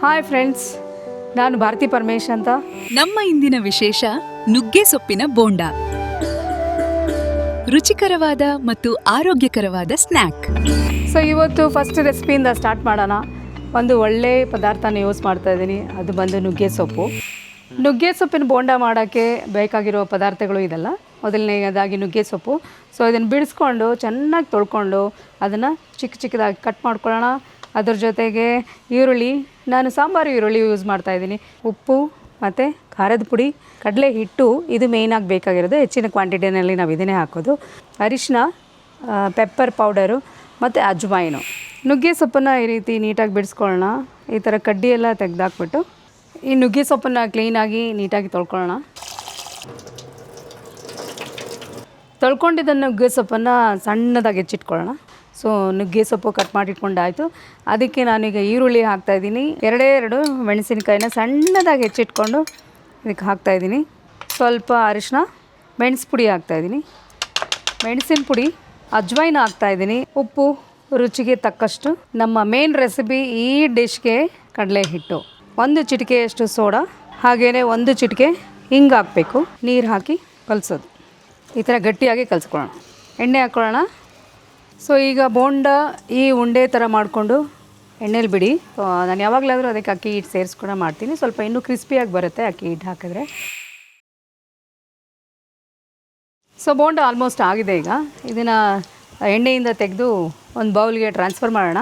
Hi friends, ನಾನು ಭಾರತಿ ಪರಮೇಶ್ ಅಂತ. ನಮ್ಮ ಇಂದಿನ ವಿಶೇಷ ನುಗ್ಗೆ ಸೊಪ್ಪಿನ ಬೋಂಡ. ರುಚಿಕರವಾದ ಮತ್ತು ಆರೋಗ್ಯಕರವಾದ ಸ್ನ್ಯಾಕ್. ಸೊ ಇವತ್ತು ಫಸ್ಟ್ ರೆಸಿಪಿಯಿಂದ ಸ್ಟಾರ್ಟ್ ಮಾಡೋಣ. ಒಂದು ಒಳ್ಳೆ ಪದಾರ್ಥನ ಯೂಸ್ ಮಾಡ್ತಾ ಇದ್ದೀನಿ, ಅದು ಬಂದು ನುಗ್ಗೆ ಸೊಪ್ಪು. ನುಗ್ಗೆ ಸೊಪ್ಪಿನ ಬೋಂಡ ಮಾಡೋಕ್ಕೆ ಬೇಕಾಗಿರೋ ಪದಾರ್ಥಗಳು ಇದೆಲ್ಲ. ಮೊದಲನೇದಾಗಿ ನುಗ್ಗೆ ಸೊಪ್ಪು. ಸೊ ಇದನ್ನು ಬಿಡಿಸ್ಕೊಂಡು ಚೆನ್ನಾಗಿ ತೊಳ್ಕೊಂಡು ಅದನ್ನು ಚಿಕ್ಕ ಚಿಕ್ಕದಾಗಿ ಕಟ್ ಮಾಡ್ಕೊಳ್ಳೋಣ. ಅದ್ರ ಜೊತೆಗೆ ಈರುಳ್ಳಿ, ನಾನು ಸಾಂಬಾರು ಈರುಳ್ಳಿ ಯೂಸ್ ಮಾಡ್ತಾಯಿದ್ದೀನಿ. ಉಪ್ಪು ಮತ್ತು ಖಾರದ ಪುಡಿ, ಕಡಲೆ ಹಿಟ್ಟು, ಇದು ಮೇಯ್ನಾಗಿ ಬೇಕಾಗಿರೋದು. ಹೆಚ್ಚಿನ ಕ್ವಾಂಟಿಟಿನಲ್ಲಿ ನಾವು ಇದನ್ನೇ ಹಾಕೋದು. ಅರಿಶಿನ, ಪೆಪ್ಪರ್ ಪೌಡರು ಮತ್ತು ಅಜ್ವಾಯಿನು. ನುಗ್ಗೆ ಸೊಪ್ಪನ್ನು ಈ ರೀತಿ ನೀಟಾಗಿ ಬಿಡಿಸ್ಕೊಳ್ಳೋಣ. ಈ ಥರ ಕಡ್ಡಿ ಎಲ್ಲ ತೆಗೆದಾಕ್ಬಿಟ್ಟು ಈ ನುಗ್ಗೆ ಸೊಪ್ಪನ್ನು ಕ್ಲೀನಾಗಿ ನೀಟಾಗಿ ತೊಳ್ಕೊಳ್ಳೋಣ. ತೊಳ್ಕೊಂಡಿದ್ದ ನುಗ್ಗೆ ಸೊಪ್ಪನ್ನು ಸಣ್ಣದಾಗಿ ಹೆಚ್ಚಿಟ್ಕೊಳ್ಳೋಣ. ಸೊ ನುಗ್ಗೆ ಸೊಪ್ಪು ಕಟ್ ಮಾಡಿಟ್ಕೊಂಡಾಯಿತು. ಅದಕ್ಕೆ ನಾನೀಗ ಈರುಳ್ಳಿ ಹಾಕ್ತಾಯಿದ್ದೀನಿ. ಎರಡು ಮೆಣಸಿನಕಾಯಿನ ಸಣ್ಣದಾಗಿ ಹೆಚ್ಚಿಟ್ಕೊಂಡು ಇದಕ್ಕೆ ಹಾಕ್ತಾಯಿದ್ದೀನಿ. ಸ್ವಲ್ಪ ಅರಿಶಿನ, ಮೆಣಸು ಪುಡಿ ಹಾಕ್ತಾಯಿದ್ದೀನಿ, ಮೆಣಸಿನ ಪುಡಿ, ಅಜ್ವಾಯಿನ ಹಾಕ್ತಾಯಿದ್ದೀನಿ, ಉಪ್ಪು ರುಚಿಗೆ ತಕ್ಕಷ್ಟು. ನಮ್ಮ ಮೇನ್ ರೆಸಿಪಿ ಈ ಡಿಶ್ಗೆ ಕಡಲೆ ಹಿಟ್ಟು, 1 ಚಿಟಿಕೆಯಷ್ಟು ಸೋಡಾ, ಹಾಗೆಯೇ 1 ಚಿಟಿಕೆ ಹಿಂಗೆ ಹಾಕಬೇಕು. ನೀರು ಹಾಕಿ ಕಲಸೋದು. ಈ ಥರ ಗಟ್ಟಿಯಾಗಿ ಕಲಿಸ್ಕೊಳ್ಳೋಣ. ಎಣ್ಣೆ ಹಾಕ್ಕೊಳ್ಳೋಣ. ಸೊ ಈಗ ಬೋಂಡ ಈ ಉಂಡೆ ಥರ ಮಾಡಿಕೊಂಡು ಎಣ್ಣೆಲಿ ಬಿಡಿ. ನಾನು ಯಾವಾಗಲಾದರೂ ಅದಕ್ಕೆ ಅಕ್ಕಿ ಹಿಟ್ಟು ಸೇರಿಸ್ಕೊಂಡು ಮಾಡ್ತೀನಿ. ಸ್ವಲ್ಪ ಇನ್ನೂ ಕ್ರಿಸ್ಪಿಯಾಗಿ ಬರುತ್ತೆ ಅಕ್ಕಿ ಹಿಟ್ಟು ಹಾಕಿದ್ರೆ. ಸೊ ಬೋಂಡ ಆಲ್ಮೋಸ್ಟ್ ಆಗಿದೆ. ಈಗ ಇದನ್ನು ಎಣ್ಣೆಯಿಂದ ತೆಗೆದು ಒಂದು ಬೌಲ್ಗೆ ಟ್ರಾನ್ಸ್ಫರ್ ಮಾಡೋಣ.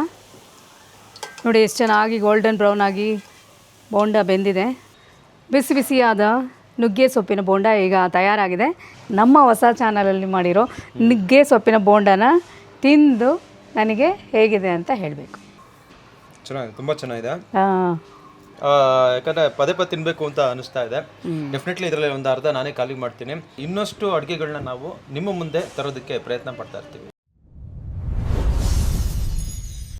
ನೋಡಿ ಎಷ್ಟು ಚೆನ್ನಾಗಿ ಗೋಲ್ಡನ್ ಬ್ರೌನ್ ಆಗಿ ಬೋಂಡ ಬೆಂದಿದೆ. ಬಿಸಿ ಬಿಸಿಯಾದ ನುಗ್ಗೆ ಸೊಪ್ಪಿನ ಬೋಂಡ ಈಗ ತಯಾರಾಗಿದೆ. ನಮ್ಮ ಹೊಸ ಚಾನಲಲ್ಲಿ ಮಾಡಿರೋ ನುಗ್ಗೆ ಸೊಪ್ಪಿನ ಬೋಂಡನ ತಿಂದು ನನಗೆ ಹೇಗಿದೆ ಅಂತ ಹೇಳಬೇಕು. ಚೆನ್ನಾಗಿದೆ, ತುಂಬ ಚೆನ್ನಾಗಿದೆ. ಯಾಕಂದರೆ ಪದೇ ಪದೇ ತಿನ್ನಬೇಕು ಅಂತ ಅನಿಸ್ತಾ ಇದೆ. ಡೆಫಿನೆಟ್ಲಿ ಇದರಲ್ಲಿ ಒಂದು ಅರ್ಧ ನಾನೇ ಖಾಲಿ ಮಾಡ್ತೀನಿ. ಇನ್ನಷ್ಟು ಅಡುಗೆಗಳನ್ನ ನಾವು ನಿಮ್ಮ ಮುಂದೆ ತರೋದಕ್ಕೆ ಪ್ರಯತ್ನ ಪಡ್ತಾ ಇರ್ತೀವಿ.